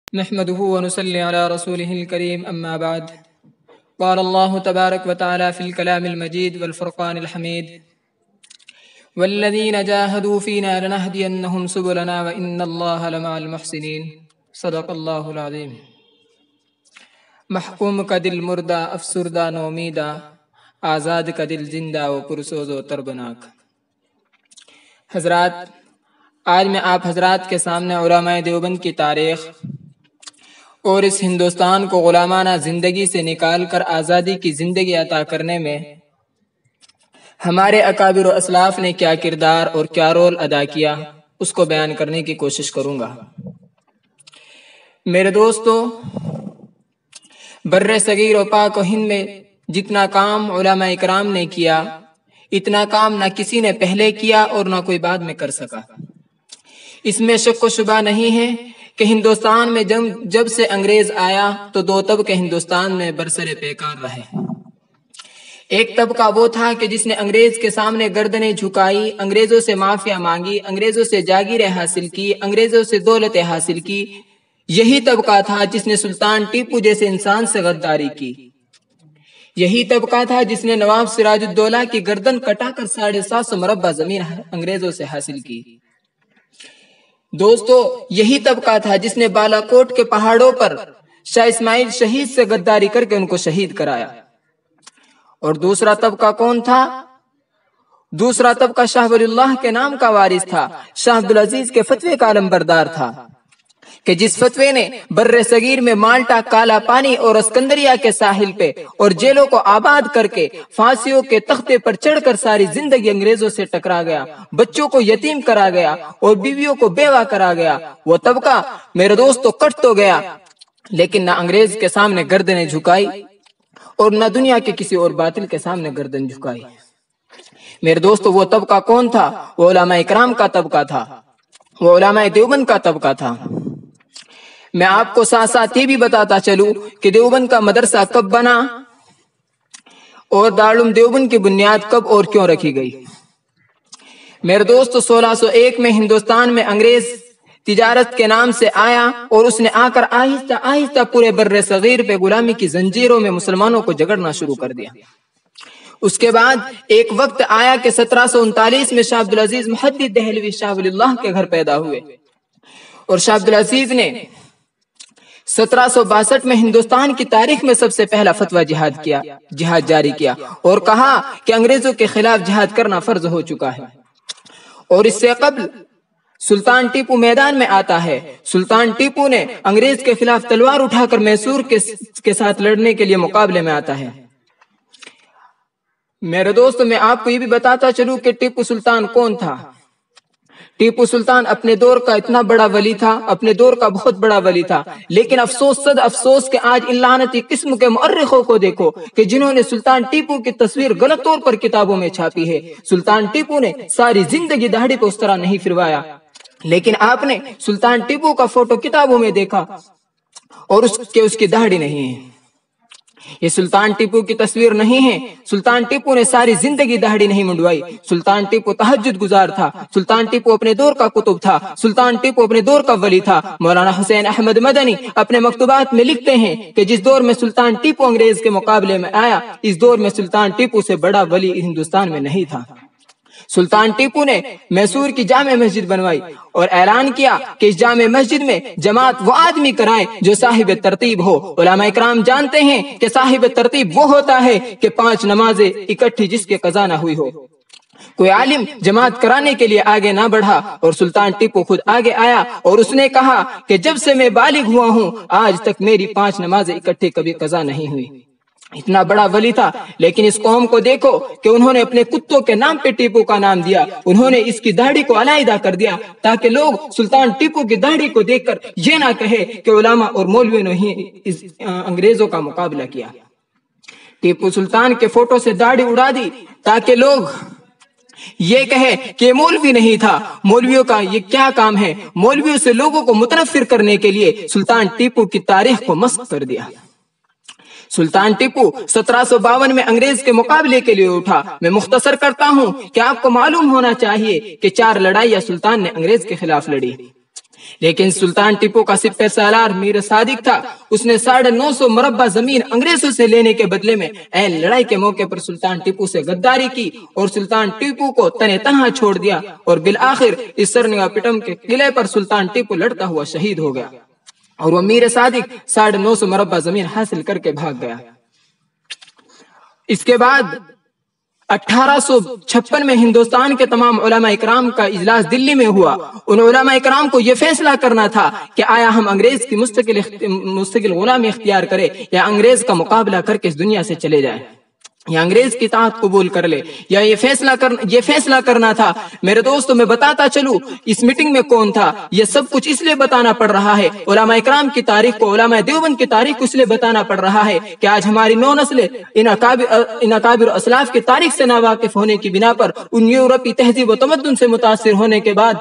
نحمده ونصلي على رسوله الكريم أما بعد. قال الله تبارك وتعالى في الكلام المجيد والفرقان الحميد: والذين جاهدوا فينا لنهدينهم سبلنا وإن الله لمع المحسنين. صدق اللہ العظیم. محکوم کا دل مردہ افسردہ نومیدہ، آزاد کا دل زندہ و پرسوز و تربناک. حضرات، آج میں آپ حضرات کے سامنے علماء دیوبند کی تاریخ اور اس ہندوستان کو غلامانہ زندگی سے نکال کر آزادی کی زندگی عطا کرنے میں ہمارے اکابر و اسلاف نے کیا کردار اور کیا رول ادا کیا، اس کو بیان کرنے کی کوشش کروں گا. میرے دوستو، بر صغیر و پاک و ہند میں جتنا کام علماء اکرام نے کیا، اتنا کام نہ کسی نے پہلے کیا اور نہ کوئی بعد میں کر سکا. اس میں شک و شبہ نہیں ہے کہ ہندوستان میں جب سے انگریز آیا تو دو طبقے ہندوستان میں برسر پیکار رہے. ایک طبقہ وہ تھا کہ جس نے انگریز کے سامنے گردنیں جھکائی، انگریزوں سے معافیا مانگی، انگریزوں سے جاگیریں حاصل کی، انگریزوں سے دولتیں حاصل کی. یہی طبقہ تھا جس نے سلطان ٹیپو جیسے انسان سے غداری کی. یہی طبقہ تھا جس نے نواب سراج الدولہ کی گردن کٹا کر 750 مربع زمین انگریزوں سے حاصل کی. دوستو، یہی طبقہ تھا جس نے بالا کوٹ کے پہاڑوں پر شاہ اسماعیل شہید سے غداری کر کے ان کو شہید کرایا. اور دوسرا طبقہ کون تھا؟ دوسرا طبقہ شاہ ولی اللہ کے نام کا وارث تھا، شاہ عبدالعزیز کے فتوے کا علمبردار تھا کہ جس فتوے نے بر صغیر میں مالٹا، کالا پانی اور اسکندریہ کے ساحل پہ اور جیلوں کو آباد کر کے پھانسیوں کے تختے پر چڑھ کر ساری زندگی انگریزوں سے ٹکرا گیا، بچوں کو یتیم کرا گیا اور بیویوں کو بیوہ کرا گیا. وہ طبقہ میرے دوستو کٹ تو گیا، لیکن نہ انگریز کے سامنے گردنیں جھکائی اور نہ دنیا کے کسی اور باطل کے سامنے گردن جھکائی. میرے دوستو، وہ طبقہ کون تھا؟ وہ علماء اکرام کا طبقہ تھا، وہ علماء دیوبند کا طبقہ تھا. میں آپ کو ساتھ ساتھ یہ بھی بتاتا چلوں کہ دیوبند کا مدرسہ کب بنا اور دارالعلوم دیوبند کی بنیاد کب اور کیوں رکھی گئی. میرے دوستو، 1601 میں ہندوستان میں انگریز تجارت کے نام سے آیا اور اس نے آ کر آہستہ آہستہ پورے بر صغیر پہ غلامی کی زنجیروں میں مسلمانوں کو جگڑنا شروع کر دیا. اس کے بعد ایک وقت آیا کہ 1739 میں شاہ عبدالعزیز محدث دہلوی شاہ ولی اللہ کے گھر پیدا ہوئے اور شاہ عبدالعزیز نے 1762 میں ہندوستان کی تاریخ میں سب سے پہلا فتویٰ جہاد جاری کیا اور کہا کہ انگریزوں کے خلاف جہاد کرنا فرض ہو چکا ہے. اور اس سے قبل سلطان ٹیپو میدان میں آتا ہے. سلطان ٹیپو نے انگریز کے خلاف تلوار اٹھا کر میسور کے ساتھ لڑنے کے لیے مقابلے میں آتا ہے. میرے دوستو، میں آپ کو یہ بھی بتاتا چلوں کہ ٹیپو سلطان کون تھا. ٹیپو سلطان اپنے دور کا اتنا بڑا ولی تھا، اپنے دور کا بہت بڑا ولی تھا، لیکن افسوس صد افسوس کہ آج ان لعنتی قسم کے مؤرخوں کو دیکھو کہ جنہوں نے سلطان ٹیپو کی تصویر غلط طور پر کتابوں میں چھاپی ہے. سلطان ٹیپو نے ساری زندگی داڑھی پہ اس طرح نہیں پھروایا، لیکن آپ نے سلطان ٹیپو کا فوٹو کتابوں میں دیکھا اور اس کی داڑھی نہیں ہے. یہ سلطان ٹیپو کی تصویر نہیں ہے. سلطان ٹیپو نے ساری زندگی داڑھی نہیں منڈوائی. سلطان ٹیپو تہجد گزار تھا. سلطان ٹیپو اپنے دور کا قطب تھا. سلطان ٹیپو اپنے دور کا ولی تھا. مولانا حسین احمد مدنی اپنے مکتوبات میں لکھتے ہیں کہ جس دور میں سلطان ٹیپو انگریز کے مقابلے میں آیا، اس دور میں سلطان ٹیپو سے بڑا ولی ہندوستان میں نہیں تھا. سلطان ٹیپو نے میسور کی جامع مسجد بنوائی اور اعلان کیا کہ اس جامع مسجد میں جماعت وہ آدمی کرائے جو صاحب ترتیب ہو. علماء اکرام جانتے ہیں کہ صاحب ترتیب وہ ہوتا ہے کہ 5 نمازیں اکٹھی جس کے قضا نہ ہوئی ہو. کوئی عالم جماعت کرانے کے لیے آگے نہ بڑھا اور سلطان ٹیپو خود آگے آیا اور اس نے کہا کہ جب سے میں بالغ ہوا ہوں آج تک میری 5 نمازیں اکٹھی کبھی قضا نہیں ہوئی. اتنا بڑا ولی تھا، لیکن اس قوم کو دیکھو کہ انہوں نے اپنے کتوں کے نام پہ ٹیپو کا نام دیا. انہوں نے اس کی داڑھی کو علیحدہ کر دیا تاکہ لوگ سلطان ٹیپو کی داڑھی کو دیکھ کر یہ نہ کہے کہ علماء اور مولویوں نے ہی انگریزوں کا مقابلہ کیا. ٹیپو سلطان کے فوٹو سے داڑھی اڑا دی تاکہ لوگ یہ کہے کہ مولوی نہیں تھا. مولویوں کا یہ کیا کام ہے؟ مولویوں سے لوگوں کو متنفر کرنے کے لیے سلطان ٹیپو کی تاریخ کو مسخ کر دیا. سلطان ٹیپو 1752 میں انگریز کے مقابلے کے لیے اٹھا. میں مختصر کرتا ہوں کہ آپ کو معلوم ہونا چاہیے کہ 4 لڑائیاں سلطان نے انگریز کے خلاف لڑی. لیکن سلطان ٹیپو کا سپہ سالار میر صادق تھا، اس نے 950 مربع زمین انگریزوں سے لینے کے بدلے میں این لڑائی کے موقع پر سلطان ٹیپو سے غداری کی اور سلطان ٹیپو کو تنے تنہا چھوڑ دیا، اور بالآخر اس سرنگاپٹم کے قلعے پر سلطان ٹیپو لڑتا ہوا شہید ہو گیا اور وہ میر صادق 950 مربع زمین حاصل کر کے بھاگ گیا۔ اس کے بعد 1856 میں ہندوستان کے تمام علماء اکرام کا اجلاس دلی میں ہوا۔ ان علماء اکرام کو یہ فیصلہ کرنا تھا کہ آیا ہم انگریز کی مستقل غلامی اختیار کرے یا انگریز کا مقابلہ کر کے اس دنیا سے چلے جائے، یا انگریز کی اطاعت قبول کر لے، یا یہ فیصلہ کرنا تھا۔ میرے دوستوں، میں بتاتا چلوں اس میٹنگ میں کون تھا۔ یہ سب کچھ اس لیے بتانا پڑ رہا ہے، علماء اکرام کی تاریخ کو، علماء دیوبند کی تاریخ کو اس لیے بتانا پڑ رہا ہے کہ آج ہماری نو نسلیں ان اکابر اسلاف کی تاریخ سے ناواقف ہونے کی بنا پر ان یورپی تہذیب و تمدن سے متاثر ہونے کے بعد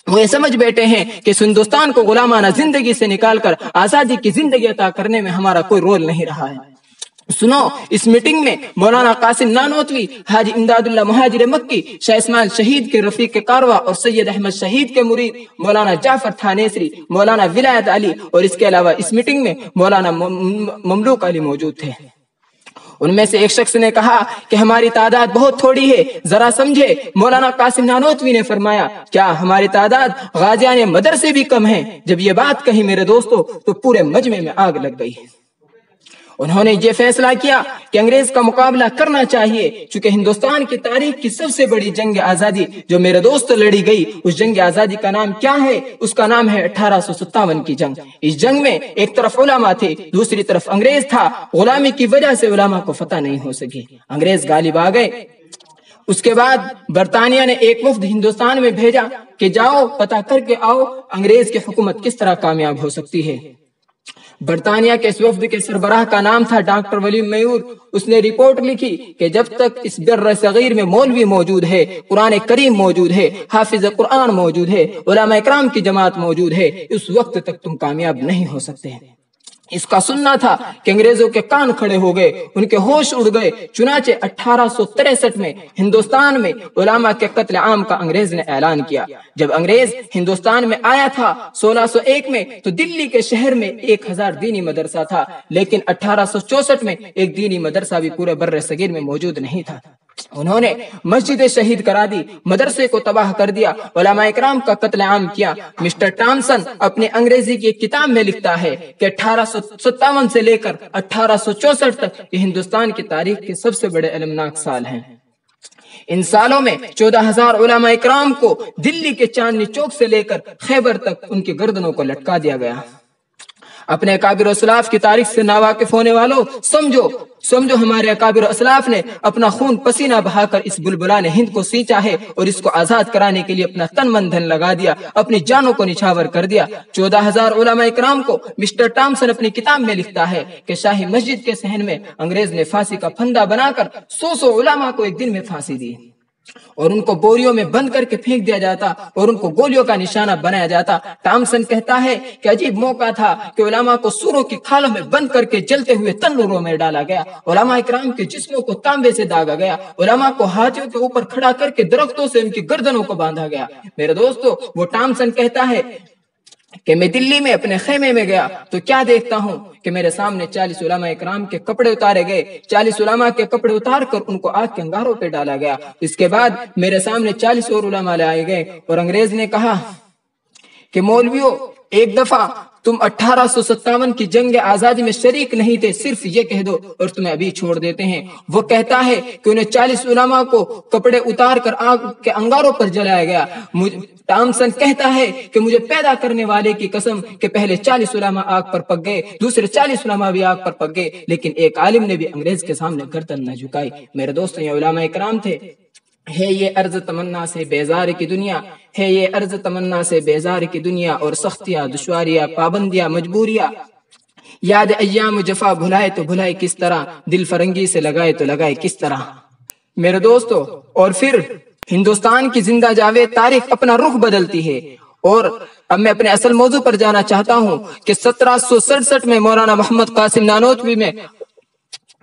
وہ یہ سمجھ بیٹھے ہیں کہ ہندوستان کو غلامانہ زندگی سے نکال کر آزادی کی زندگی عطا کرنے میں ہمارا کوئی رول نہیں رہا ہے۔ سنو، اس میٹنگ میں مولانا قاسم نانوتوی، حاجی امداد اللہ مہاجر مکی، شاہ اسماعیل شہید کے رفیق کارواں اور سید احمد شہید کے مرید مولانا جعفر تھانیسری، مولانا ولایت علی، اور اس کے علاوہ اس میٹنگ میں مولانا مملوک علی موجود تھے۔ ان میں سے ایک شخص نے کہا کہ ہماری تعداد بہت تھوڑی ہے، ذرا سمجھے۔ مولانا قاسم نانوتوی نے فرمایا، کیا ہماری تعداد غازیان مدر سے بھی کم ہے؟ جب یہ بات کہی میرے دوستو تو پورے مجمع میں آگ لگ گئی۔ انہوں نے یہ فیصلہ کیا کہ انگریز کا مقابلہ کرنا چاہیے، چونکہ ہندوستان کی تاریخ کی سب سے بڑی جنگ آزادی جو میرے دوست لڑی گئی، اس جنگ آزادی کا نام کیا ہے؟ اس کا نام ہے 1857 کی جنگ۔ اس جنگ میں ایک طرف علماء تھے، دوسری طرف انگریز تھا۔ غلامی کی وجہ سے علماء کو فتح نہیں ہو سکی، انگریز غالب آ گئے۔ اس کے بعد برطانیہ نے ایک وفد ہندوستان میں بھیجا کہ جاؤ پتہ کر کے آؤ انگریز کی حکومت کس طرح کامیاب ہو سکتی ہے۔ برطانیہ کے اس وفد کے سربراہ کا نام تھا ڈاکٹر ولیم میور۔ اس نے رپورٹ لکھی کہ جب تک اس بر صغیر میں مولوی موجود ہے، قرآن کریم موجود ہے، حافظ قرآن موجود ہے، علماء اکرام کی جماعت موجود ہے، اس وقت تک تم کامیاب نہیں ہو سکتے۔ اس کا سننا تھا کہ انگریزوں کے کان کھڑے ہو گئے، ان کے ہوش اڑ گئے۔ چنانچہ 1863 میں ہندوستان میں علماء کے قتل عام کا انگریز نے اعلان کیا۔ جب انگریز ہندوستان میں آیا تھا 1601 میں تو دلی کے شہر میں 1000 دینی مدرسہ تھا، لیکن 1864 میں ایک دینی مدرسہ بھی پورے بر صغیر میں موجود نہیں تھا۔ انہوں نے مسجد شہید کرا دی، مدرسے کو تباہ کر دیا، علماء اکرام کا قتل عام کیا۔ مسٹر ٹامسن اپنے انگریزی کی کتاب میں لکھتا ہے کہ 1857 سے لے کر 1864 تک یہ ہندوستان کی تاریخ کے سب سے بڑے المناک سال ہیں۔ ان سالوں میں 14,000 علماء اکرام کو دلی کے چاندنی چوک سے لے کر خیبر تک ان کی گردنوں کو لٹکا دیا گیا۔ اپنے اکابر اسلاف کی تاریخ سے ناواقف ہونے والوں، سمجھو ہمارے اکابر اسلاف نے اپنا خون پسینہ بہا کر اس بلبلان ہند کو سینچا ہے اور اس کو آزاد کرانے کے لیے اپنا تن من دھن لگا دیا، اپنی جانوں کو نچھاور کر دیا۔ 14,000 علماء اکرام کو مسٹر ٹامسن اپنی کتاب میں لکھتا ہے کہ شاہی مسجد کے صحن میں انگریز نے پھانسی کا پھندا بنا کر 100 علماء کو ایک دن میں پھانسی دی اور ان کو بوریوں میں بند کر کے پھینک دیا جاتا اور ان کو گولیوں کا نشانہ بنایا جاتا۔ ٹامسن کہتا ہے کہ عجیب موقع تھا کہ علماء کو سوروں کی کھالوں میں بند کر کے جلتے ہوئے تنوروں میں ڈالا گیا، علماء اکرام کے جسموں کو تانبے سے داغا گیا، علماء کو ہاتھیوں کے اوپر کھڑا کر کے درختوں سے ان کی گردنوں کو باندھا گیا۔ میرے دوستو، وہ ٹامسن کہتا ہے کہ میں دلی میں اپنے خیمے میں گیا تو کیا دیکھتا ہوں کہ میرے سامنے 40 علماء اکرام کے کپڑے اتارے گئے، 40 علماء کے کپڑے اتار کر ان کو آگ کے انگاروں پہ ڈالا گیا۔ اس کے بعد میرے سامنے 40 اور علماء لائے گئے اور انگریز نے کہا کہ مولویوں، ایک دفعہ تم 1857 کی جنگ آزادی میں شریک نہیں تھے، صرف یہ کہہ دو اور تمہیں ابھی چھوڑ دیتے ہیں۔ وہ کہتا ہے کہ انہیں 40 علماء کو کپڑے اتار کر آگ کے انگاروں پر جلایا گیا۔ ٹامسن کہتا ہے کہ مجھے پیدا کرنے والے کی قسم کہ پہلے 40 علماء آگ پر پک گئے، دوسرے 40 علماء بھی آگ پر پک گئے، لیکن ایک عالم نے بھی انگریز کے سامنے گردن نہ جھکائی۔ میرے دوستوں، یہ علماء اکرام تھے۔ ہے یہ عرض تمنا سے بیزار کی دنیا، ہے یہ عرض تمنا سے بیزار کی دنیا، اور سختیاں، دشواریاں، پابندیاں، مجبوریاں، یاد ایام جفا بھلائے تو بھلائے کس طرح، دل فرنگی سے لگائے تو لگائے کس طرح۔ میرے دوستو، اور پھر ہندوستان کی زندہ جاوید تاریخ اپنا رخ بدلتی ہے، اور اب میں اپنے اصل موضوع پر جانا چاہتا ہوں کہ 1767 میں مولانا محمد قاسم نانوتوی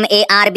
MARB